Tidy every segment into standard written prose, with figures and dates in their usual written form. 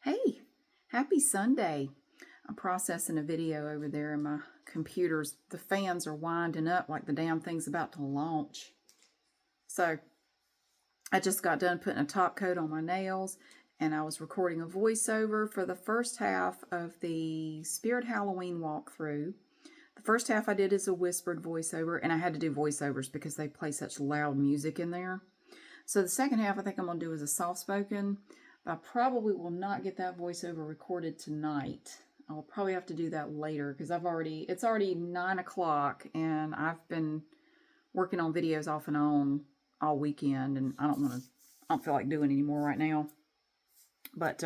Hey, happy Sunday. I'm processing a video over there in my computers. The fans are winding up like the damn thing's about to launch. So I just got done putting a top coat on my nails and I was recording a voiceover for the first half of the Spirit Halloween walkthrough. The first half I did is a whispered voiceover, and I had to do voiceovers because they play such loud music in there. So the second half I think I'm going to do is a soft-spoken. I probably will not get that voiceover recorded tonight. I'll probably have to do that later because it's already 9 o'clock and I've been working on videos off and on all weekend, and I don't feel like doing any more right now. But,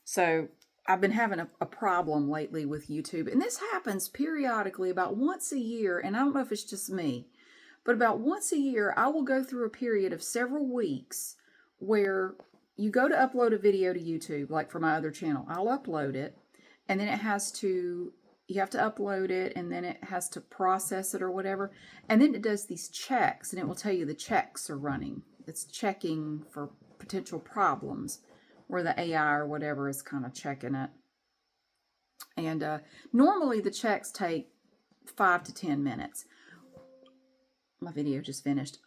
so I've been having a problem lately with YouTube, and this happens periodically about once a year, and I don't know if it's just me, but about once a year, I will go through a period of several weeks where you go to upload a video to YouTube, like for my other channel. I'll upload it, and then you have to upload it, and then it has to process it or whatever. And then it does these checks, and it will tell you the checks are running. It's checking for potential problems where the AI or whatever is kind of checking it. And normally the checks take 5 to 10 minutes. My video just finished.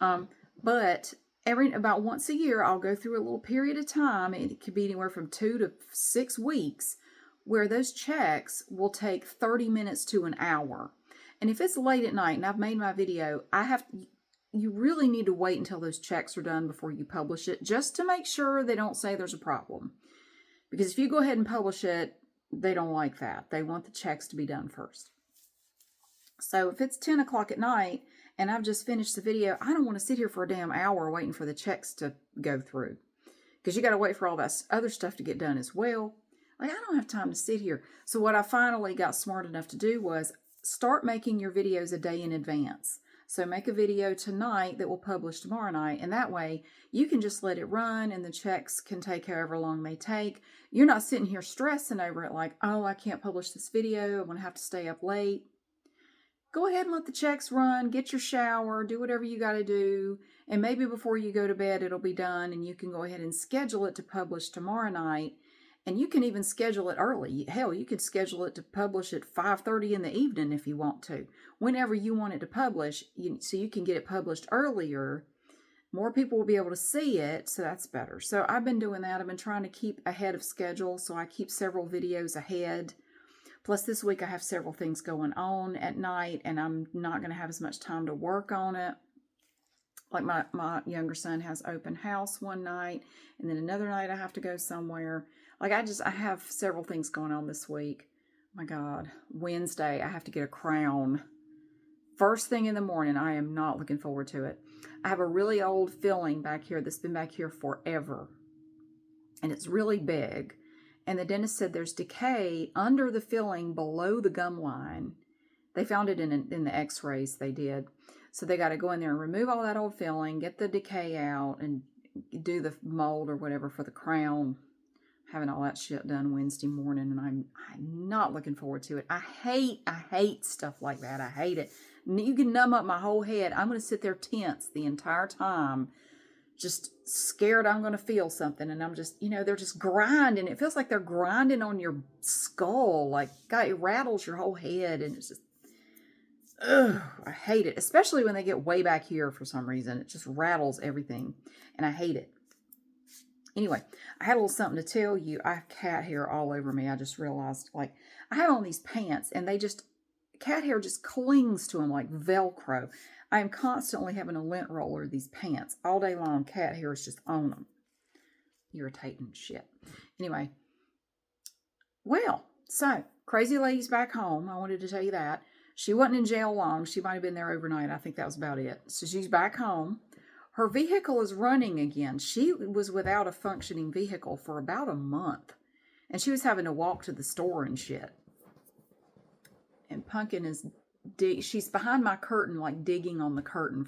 But about once a year, I'll go through a little period of time. It could be anywhere from 2 to 6 weeks where those checks will take 30 minutes to an hour. And if it's late at night and I've made my video, you really need to wait until those checks are done before you publish it, just to make sure they don't say there's a problem. Because if you go ahead and publish it, they don't like that. They want the checks to be done first. So if it's 10 o'clock at night and I've just finished the video, I don't want to sit here for a damn hour waiting for the checks to go through. Because you got to wait for all that other stuff to get done as well. Like, I don't have time to sit here. So what I finally got smart enough to do was start making your videos a day in advance. So make a video tonight that will publish tomorrow night, and that way you can just let it run and the checks can take however long they take. You're not sitting here stressing over it like, oh, I can't publish this video, I'm going to have to stay up late. Go ahead and let the checks run, get your shower, do whatever you got to do, and maybe before you go to bed it'll be done and you can go ahead and schedule it to publish tomorrow night. And you can even schedule it early. Hell, you could schedule it to publish at 5:30 in the evening if you want to. Whenever you want it to publish, so you can get it published earlier. More people will be able to see it, so that's better. So I've been doing that. I've been trying to keep ahead of schedule, so I keep several videos ahead. Plus this week I have several things going on at night, and I'm not going to have as much time to work on it. Like my younger son has open house one night, and then another night I have to go somewhere. Like I have several things going on this week. Oh my God, Wednesday I have to get a crown. First thing in the morning, I am not looking forward to it. I have a really old filling back here that's been back here forever. And it's really big. And the dentist said there's decay under the filling below the gum line. They found it in the x-rays they did. So they got to go in there and remove all that old filling, get the decay out, and do the mold or whatever for the crown. Having all that shit done Wednesday morning, and I'm not looking forward to it. I hate stuff like that. I hate it. You can numb up my whole head. I'm going to sit there tense the entire time, just scared I'm going to feel something. And I'm just, they're just grinding. It feels like they're grinding on your skull. Like, God, it rattles your whole head, and it's just, ugh, I hate it. Especially when they get way back here for some reason. It just rattles everything, and I hate it. Anyway, I had a little something to tell you. I have cat hair all over me. I just realized, like, I have on these pants, and cat hair just clings to them like Velcro. I am constantly having a lint roller these pants. All day long, cat hair is just on them. Irritating shit. Anyway, well, so, Crazy Lady's back home. I wanted to tell you that. She wasn't in jail long. She might have been there overnight. I think that was about it. So she's back home. Her vehicle is running again. She was without a functioning vehicle for about a month. And she was having to walk to the store and shit. And Pumpkin she's behind my curtain, like digging on the curtain.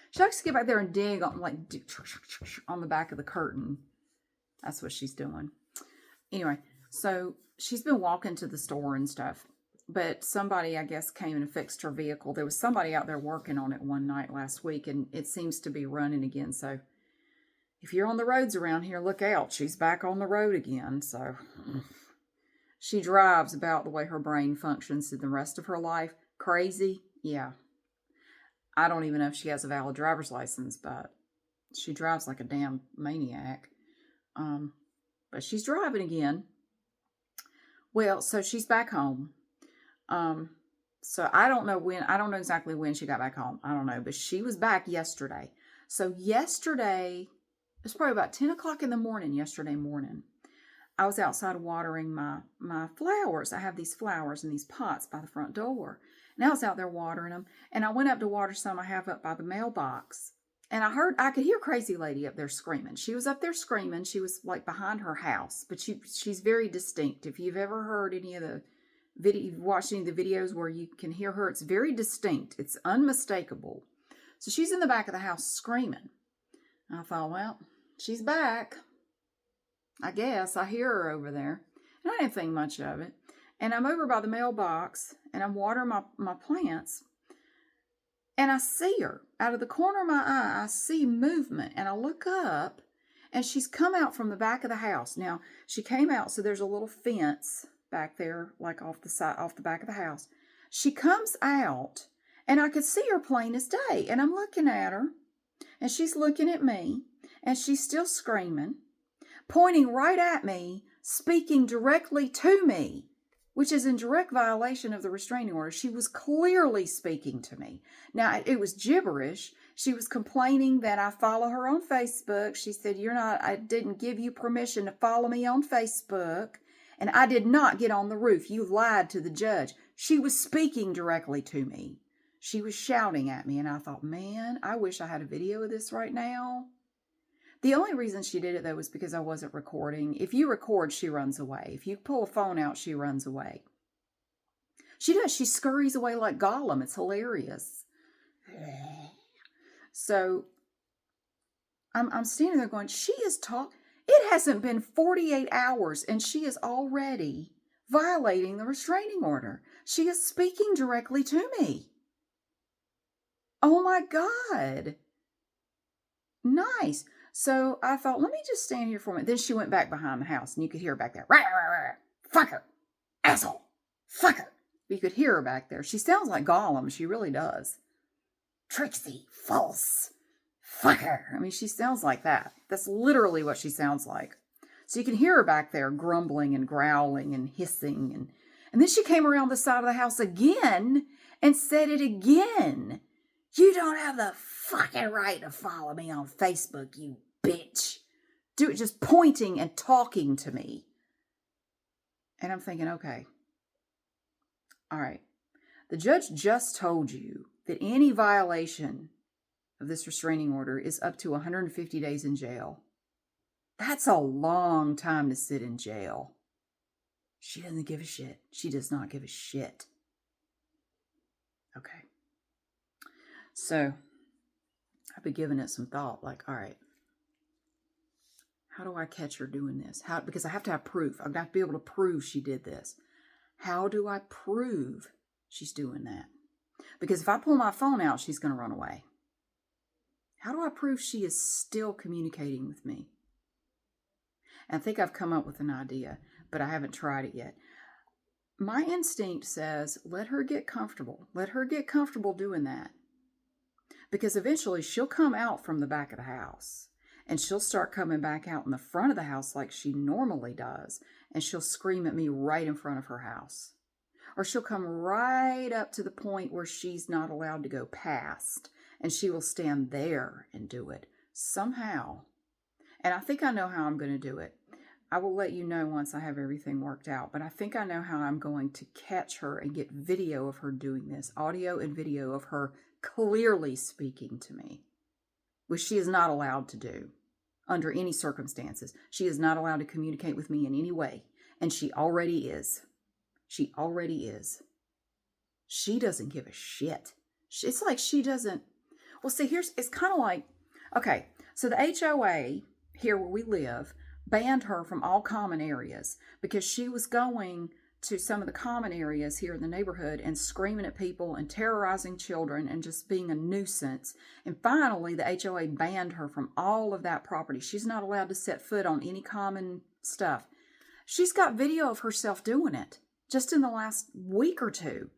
She likes to get back there and dig on, on the back of the curtain. That's what she's doing. Anyway, so she's been walking to the store and stuff. But somebody, I guess, came and fixed her vehicle. There was somebody out there working on it one night last week, and it seems to be running again. So if you're on the roads around here, look out. She's back on the road again. So she drives about the way her brain functions in the rest of her life. Crazy? Yeah. I don't even know if she has a valid driver's license, but she drives like a damn maniac. But she's driving again. Well, so she's back home. So I don't know exactly when she got back home. I don't know, but she was back yesterday. So yesterday, it was probably about 10 o'clock in the morning, yesterday morning. I was outside watering my flowers. I have these flowers in these pots by the front door. And I was out there watering them. And I went up to water some I have up by the mailbox. And I could hear Crazy Lady up there screaming. She was up there screaming. She was like behind her house. But she's very distinct. If you've ever heard any of the watched any of the videos where you can hear her, it's very distinct. It's unmistakable. So she's in the back of the house screaming. And I thought, well, she's back. I guess I hear her over there. And I didn't think much of it. And I'm over by the mailbox and I'm watering my plants. And I see her out of the corner of my eye. I see movement and I look up and she's come out from the back of the house. Now she came out, so there's a little fence back there, like off the back of the house. She comes out and I could see her plain as day. And I'm looking at her and she's looking at me and she's still screaming, pointing right at me, speaking directly to me, which is in direct violation of the restraining order. She was clearly speaking to me. Now, it was gibberish. She was complaining that I follow her on Facebook. She said, I didn't give you permission to follow me on Facebook. And I did not get on the roof. You lied to the judge. She was speaking directly to me. She was shouting at me. And I thought, man, I wish I had a video of this right now. The only reason she did it, though, was because I wasn't recording. If you record, she runs away. If you pull a phone out, she runs away. She does. She scurries away like Gollum. It's hilarious. So I'm standing there going, she is talking. It hasn't been 48 hours and she is already violating the restraining order. She is speaking directly to me. Oh my God. Nice. So I thought, let me just stand here for a minute. Then she went back behind the house and you could hear her back there. Rah, rah, rah. Fucker. Asshole. Fucker. You could hear her back there. She sounds like Gollum. She really does. Tricksy. False. Fucker. I mean, she sounds like that. That's literally what she sounds like. So you can hear her back there grumbling and growling and hissing. And then she came around the side of the house again and said it again. You don't have the fucking right to follow me on Facebook, you bitch. Do it, just pointing and talking to me. And I'm thinking, okay. All right. The judge just told you that any violation of this restraining order is up to 150 days in jail. That's a long time to sit in jail. She doesn't give a shit. She does not give a shit. Okay. So I've been giving it some thought, like, all right, how do I catch her doing this? Because I have to have proof. I've got to be able to prove she did this. How do I prove she's doing that? Because if I pull my phone out, she's going to run away. How do I prove she is still communicating with me? And I think I've come up with an idea, but I haven't tried it yet. My instinct says, let her get comfortable. Let her get comfortable doing that. Because eventually she'll come out from the back of the house. And she'll start coming back out in the front of the house like she normally does. And she'll scream at me right in front of her house. Or she'll come right up to the point where she's not allowed to go past. And she will stand there and do it somehow. And I think I know how I'm going to do it. I will let you know once I have everything worked out. But I think I know how I'm going to catch her and get video of her doing this. Audio and video of her clearly speaking to me. Which she is not allowed to do under any circumstances. She is not allowed to communicate with me in any way. And she already is. She already is. She doesn't give a shit. It's like she doesn't. Well, see, it's kind of like, okay, so the HOA here where we live banned her from all common areas because she was going to some of the common areas here in the neighborhood and screaming at people and terrorizing children and just being a nuisance. And finally, the HOA banned her from all of that property. She's not allowed to set foot on any common stuff. She's got video of herself doing it just in the last week or two.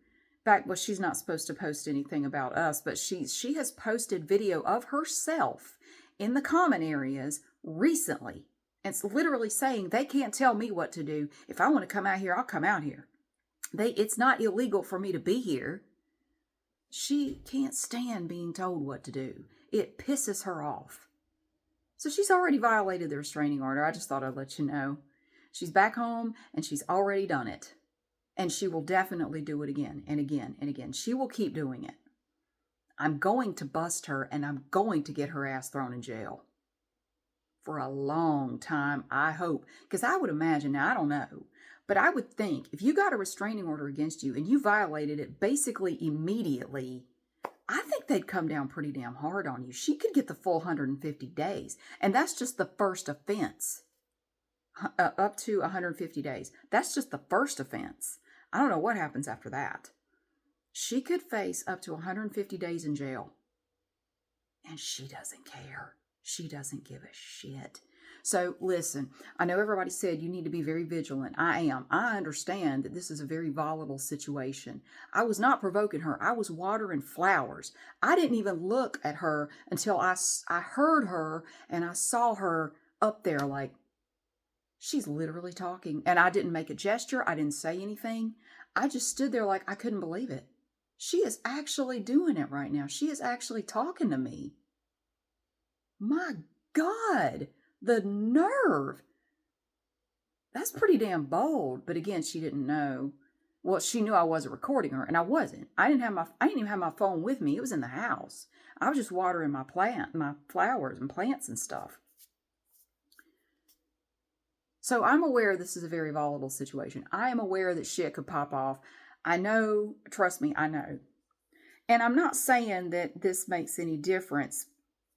In fact, well, she's not supposed to post anything about us, but she has posted video of herself in the common areas recently. It's literally saying they can't tell me what to do. If I want to come out here, I'll come out here. It's not illegal for me to be here. She can't stand being told what to do. It pisses her off. So she's already violated the restraining order. I just thought I'd let you know. She's back home and she's already done it. And she will definitely do it again and again and again. She will keep doing it. I'm going to bust her and I'm going to get her ass thrown in jail. For a long time, I hope. Because I would imagine, now I don't know, but I would think if you got a restraining order against you and you violated it basically immediately, I think they'd come down pretty damn hard on you. She could get the full 150 days. And that's just the first offense. Up to 150 days. That's just the first offense. I don't know what happens after that. She could face up to 150 days in jail. And she doesn't care. She doesn't give a shit. So listen, I know everybody said you need to be very vigilant. I am. I understand that this is a very volatile situation. I was not provoking her. I was watering flowers. I didn't even look at her until I heard her and I saw her up there like, she's literally talking. And I didn't make a gesture. I didn't say anything. I just stood there like I couldn't believe it. She is actually doing it right now. She is actually talking to me. My God, the nerve. That's pretty damn bold. But again, she didn't know. Well, she knew I wasn't recording her, and I wasn't. I didn't even have my phone with me. It was in the house. I was just watering my flowers and plants and stuff. So I'm aware this is a very volatile situation. I am aware that shit could pop off. I know, trust me, I know. And I'm not saying that this makes any difference,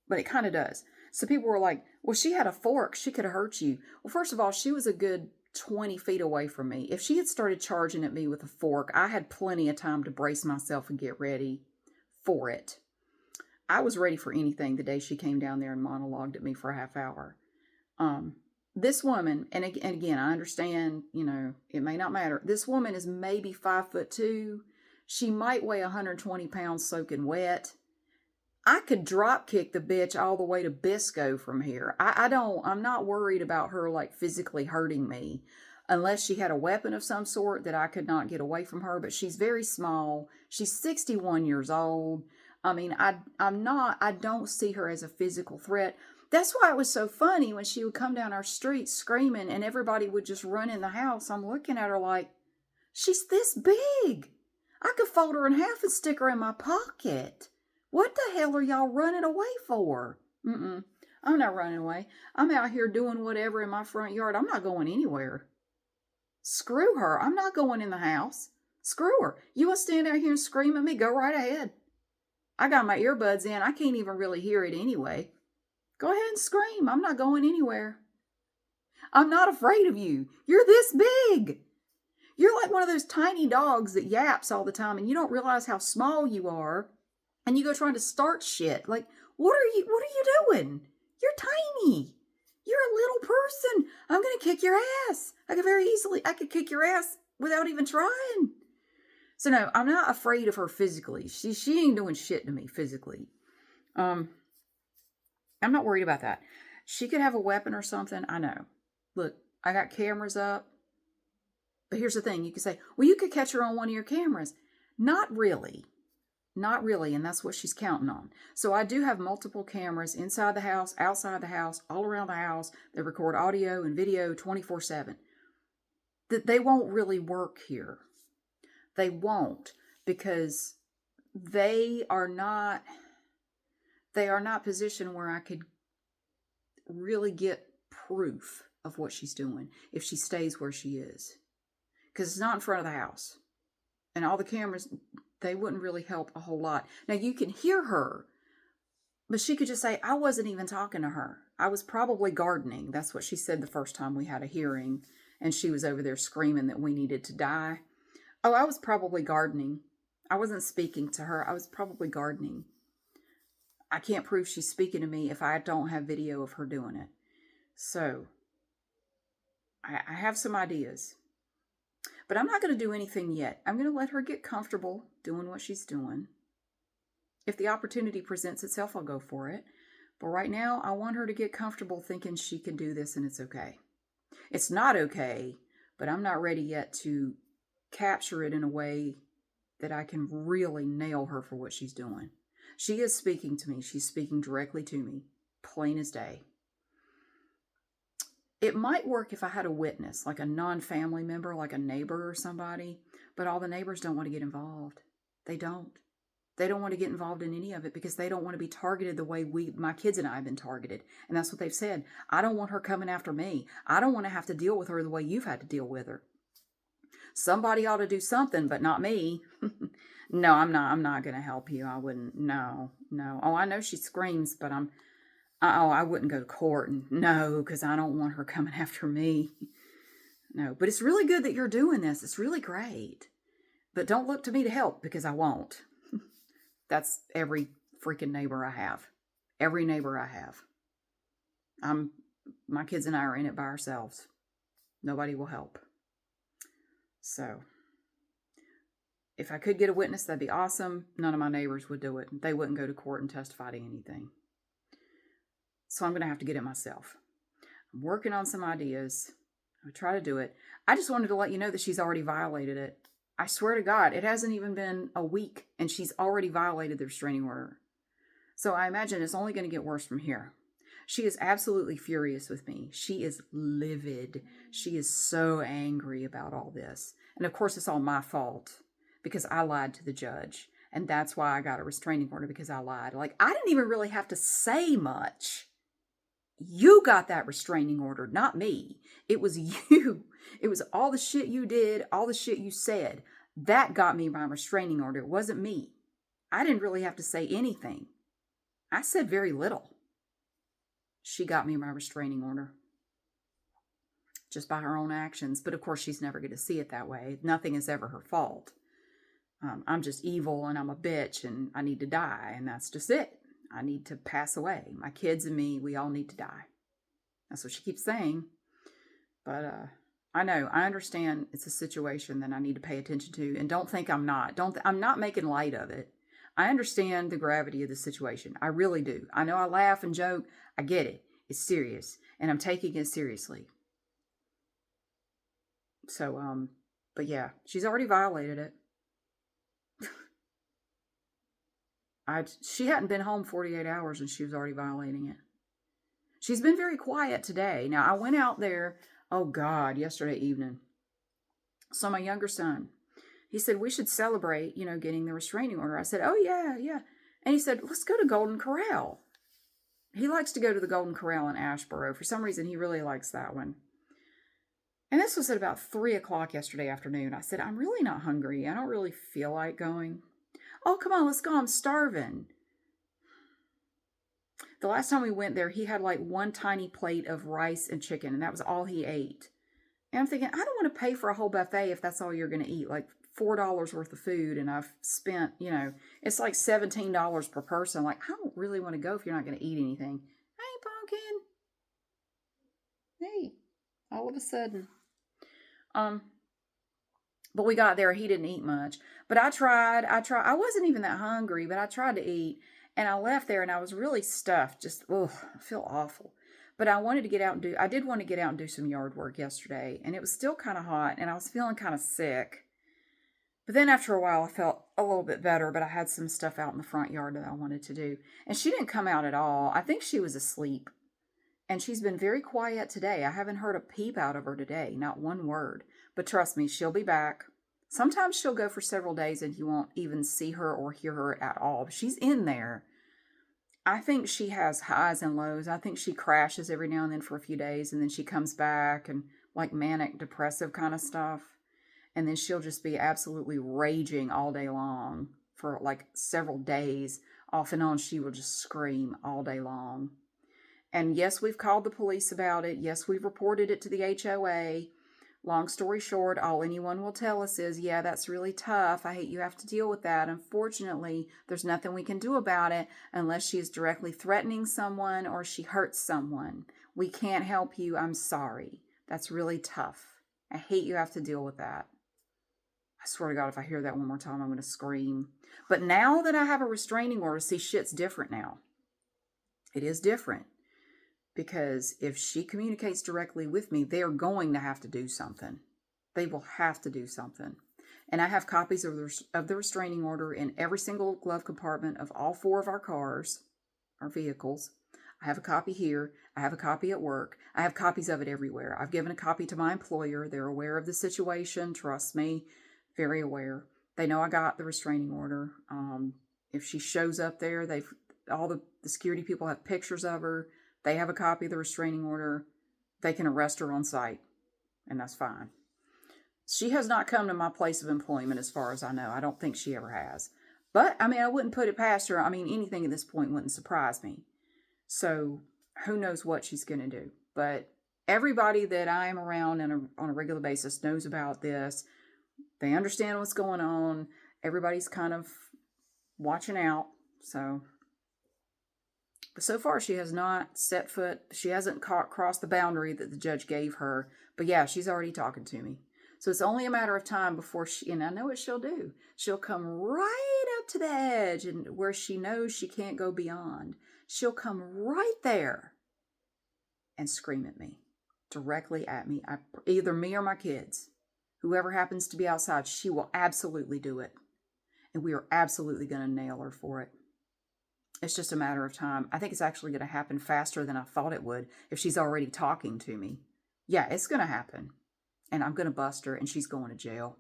but it kind of does. So people were like, well, she had a fork. She could have hurt you. Well, first of all, she was a good 20 feet away from me. If she had started charging at me with a fork, I had plenty of time to brace myself and get ready for it. I was ready for anything the day she came down there and monologued at me for a half hour. This woman, and again, I understand, it may not matter. This woman is maybe 5'2". She might weigh 120 pounds soaking wet. I could drop kick the bitch all the way to Bisco from here. I'm not worried about her like physically hurting me unless she had a weapon of some sort that I could not get away from her. But she's very small. She's 61 years old. I mean, I don't see her as a physical threat. That's why it was so funny when she would come down our street screaming and everybody would just run in the house. I'm looking at her like, she's this big. I could fold her in half and stick her in my pocket. What the hell are y'all running away for? I'm not running away. I'm out here doing whatever in my front yard. I'm not going anywhere. Screw her. I'm not going in the house. Screw her. You want to stand out here and scream at me? Go right ahead. I got my earbuds in. I can't even really hear it anyway. Go ahead and scream. I'm not going anywhere. I'm not afraid of you. You're this big. You're like one of those tiny dogs that yaps all the time and you don't realize how small you are. And you go trying to start shit. Like, what are you doing? You're tiny. You're a little person. I'm going to kick your ass. I could kick your ass without even trying. So no, I'm not afraid of her physically. She ain't doing shit to me physically. I'm not worried about that. She could have a weapon or something. I know. Look, I got cameras up. But here's the thing. You could say, well, you could catch her on one of your cameras. Not really. Not really, and that's what she's counting on. So I do have multiple cameras inside the house, outside the house, all around the house that record audio and video 24/7. That they won't really work here. They won't, because they are not positioned where I could really get proof of what she's doing if she stays where she is. Because it's not in front of the house. And all the cameras, they wouldn't really help a whole lot. Now, you can hear her, but she could just say, I wasn't even talking to her. I was probably gardening. That's what she said the first time we had a hearing. and she was over there screaming that we needed to die. Oh, I was probably gardening. I wasn't speaking to her. I was probably gardening. I can't prove she's speaking to me if I don't have video of her doing it. So, I have some ideas. But I'm not going to do anything yet. I'm going to let her get comfortable doing what she's doing. If the opportunity presents itself, I'll go for it. But right now, I want her to get comfortable thinking she can do this and it's okay. It's not okay, but I'm not ready yet to capture it in a way that I can really nail her for what she's doing. She is speaking to me. She's speaking directly to me, plain as day. It might work if I had a witness, like a non-family member, like a neighbor or somebody, but all the neighbors don't want to get involved. They don't. They don't want to get involved in any of it because they don't want to be targeted the way my kids and I have been targeted. And that's what they've said. I don't want her coming after me. I don't want to have to deal with her the way you've had to deal with her. Somebody ought to do something, but not me. No, I'm not going to help you. I wouldn't. No. Oh, I know she screams, but I wouldn't go to court. And no, because I don't want her coming after me. No, but it's really good that you're doing this. It's really great. But don't look to me to help because I won't. That's every freaking neighbor I have. Every neighbor I have. My kids and I are in it by ourselves. Nobody will help. So, if I could get a witness, that'd be awesome. None of my neighbors would do it. They wouldn't go to court and testify to anything. So I'm going to have to get it myself. I'm working on some ideas. I'll try to do it. I just wanted to let you know that she's already violated it. I swear to God, it hasn't even been a week and she's already violated the restraining order. So I imagine it's only going to get worse from here. She is absolutely furious with me. She is livid. She is so angry about all this. And of course, it's all my fault because I lied to the judge. And that's why I got a restraining order, because I lied. Like, I didn't even really have to say much. You got that restraining order, not me. It was you. It was all the shit you did, all the shit you said. That got me my restraining order. It wasn't me. I didn't really have to say anything. I said very little. She got me my restraining order. Just by her own actions. But of course, she's never going to see it that way. Nothing is ever her fault. I'm just evil and I'm a bitch and I need to die. And that's just it. I need to pass away. My kids and me, we all need to die. That's what she keeps saying. But I know, I understand it's a situation that I need to pay attention to. And don't think I'm not. I'm not making light of it. I understand the gravity of the situation. I really do. I know I laugh and joke. I get it. It's serious. And I'm taking it seriously. So, but yeah, she's already violated it. She hadn't been home 48 hours and she was already violating it. She's been very quiet today. Now, I went out there, yesterday evening. So my younger son, he said, we should celebrate, getting the restraining order. I said, oh, yeah. And he said, let's go to Golden Corral. He likes to go to the Golden Corral in Asheboro. For some reason, he really likes that one. And this was at about 3 o'clock yesterday afternoon. I said, I'm really not hungry. I don't really feel like going. Oh, come on, let's go. I'm starving. The last time we went there, he had like one tiny plate of rice and chicken, and that was all he ate. And I'm thinking, I don't want to pay for a whole buffet if that's all you're going to eat. Like $4 worth of food, and I've spent, it's like $17 per person. Like, I don't really want to go if you're not going to eat anything. Hey, Pumpkin. Hey, all of a sudden. But we got there, he didn't eat much. But I tried. I wasn't even that hungry, but I tried to eat. And I left there and I was really stuffed. I feel awful. But I wanted to get out and I did want to get out and do some yard work yesterday. And it was still kind of hot and I was feeling kind of sick. But then after a while, I felt a little bit better, but I had some stuff out in the front yard that I wanted to do. And she didn't come out at all. I think she was asleep. And she's been very quiet today. I haven't heard a peep out of her today, not one word. But trust me, she'll be back. Sometimes she'll go for several days and you won't even see her or hear her at all. But she's in there. I think she has highs and lows. I think she crashes every now and then for a few days and then she comes back and like manic depressive kind of stuff. And then she'll just be absolutely raging all day long for like several days. Off and on, she will just scream all day long. And yes, we've called the police about it. Yes, we've reported it to the HOA. Long story short, all anyone will tell us is, yeah, that's really tough. I hate you have to deal with that. Unfortunately, there's nothing we can do about it unless she is directly threatening someone or she hurts someone. We can't help you. I'm sorry. That's really tough. I hate you have to deal with that. I swear to God, if I hear that one more time, I'm going to scream. But now that I have a restraining order, see, shit's different now. It is different. Because if she communicates directly with me, they are going to have to do something. They will have to do something. And I have copies of the restraining order in every single glove compartment of all 4 of our cars, our vehicles. I have a copy here. I have a copy at work. I have copies of it everywhere. I've given a copy to my employer. They're aware of the situation. Trust me, very aware. They know I got the restraining order. If she shows up there, all the security people have pictures of her. They have a copy of the restraining order. They can arrest her on site, and that's fine. She has not come to my place of employment as far as I know. I don't think she ever has. But, I mean, I wouldn't put it past her. I mean, anything at this point wouldn't surprise me. So, who knows what she's going to do. But everybody that I am around on a regular basis knows about this. They understand what's going on. Everybody's kind of watching out. But so far, she has not set foot. She hasn't crossed the boundary that the judge gave her. But yeah, she's already talking to me. So it's only a matter of time before and I know what she'll do. She'll come right up to the edge and where she knows she can't go beyond. She'll come right there and scream at me, directly at me. Either me or my kids. Whoever happens to be outside, she will absolutely do it. And we are absolutely going to nail her for it. It's just a matter of time. I think it's actually going to happen faster than I thought it would if she's already talking to me. Yeah, it's going to happen. And I'm going to bust her and she's going to jail.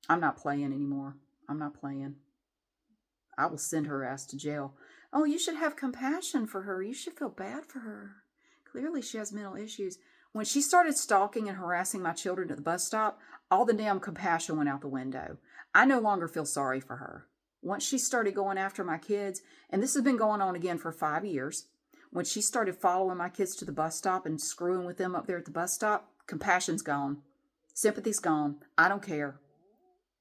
I'm not playing anymore. I'm not playing. I will send her ass to jail. Oh, you should have compassion for her. You should feel bad for her. Clearly she has mental issues. When she started stalking and harassing my children at the bus stop, all the damn compassion went out the window. I no longer feel sorry for her. Once she started going after my kids, and this has been going on again for 5 years, when she started following my kids to the bus stop and screwing with them up there at the bus stop, compassion's gone. Sympathy's gone. I don't care.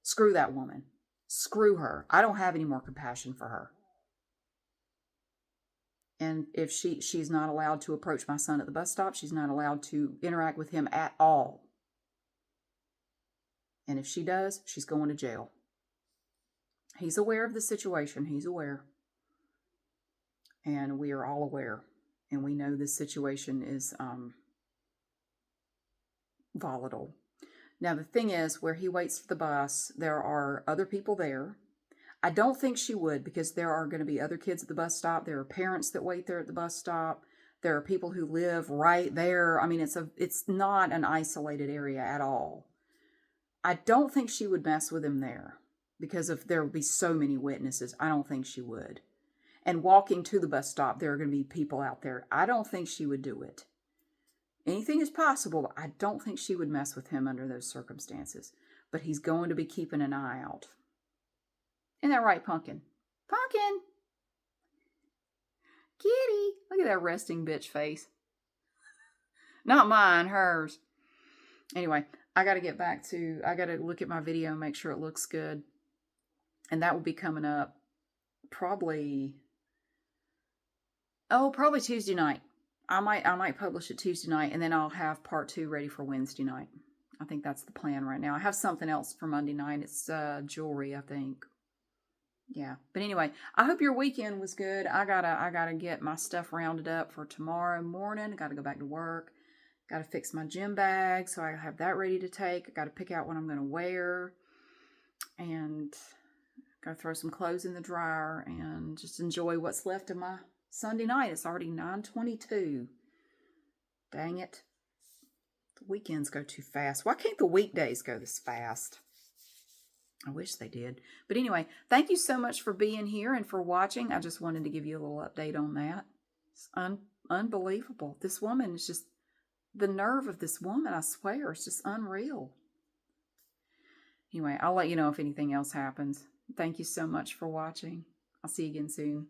Screw that woman. Screw her. I don't have any more compassion for her. And if she's not allowed to approach my son at the bus stop, she's not allowed to interact with him at all. And if she does, she's going to jail. He's aware of the situation. He's aware. And we are all aware. And we know this situation is volatile. Now, the thing is, where he waits for the bus, there are other people there. I don't think she would, because there are going to be other kids at the bus stop. There are parents that wait there at the bus stop. There are people who live right there. I mean, it's not an isolated area at all. I don't think she would mess with him there. Because there would be so many witnesses, I don't think she would. And walking to the bus stop, there are going to be people out there. I don't think she would do it. Anything is possible, but I don't think she would mess with him under those circumstances. But he's going to be keeping an eye out. Isn't that right, Pumpkin? Pumpkin! Kitty! Look at that resting bitch face. Not mine, hers. Anyway, I got to look at my video and make sure it looks good. And that will be coming up probably Tuesday night. I might publish it Tuesday night, and then I'll have part 2 ready for Wednesday night. I think that's the plan right now. I have something else for Monday night. It's jewelry, I think. Yeah. But anyway, I hope your weekend was good. I gotta get my stuff rounded up for tomorrow morning. I gotta go back to work. Gotta fix my gym bag, so I have that ready to take. I gotta pick out what I'm gonna wear. And gotta throw some clothes in the dryer and just enjoy what's left of my Sunday night. It's already 9:22. Dang it. The weekends go too fast. Why can't the weekdays go this fast? I wish they did. But anyway, thank you so much for being here and for watching. I just wanted to give you a little update on that. It's unbelievable. This woman is just, the nerve of this woman, I swear, is just unreal. Anyway, I'll let you know if anything else happens. Thank you so much for watching. I'll see you again soon.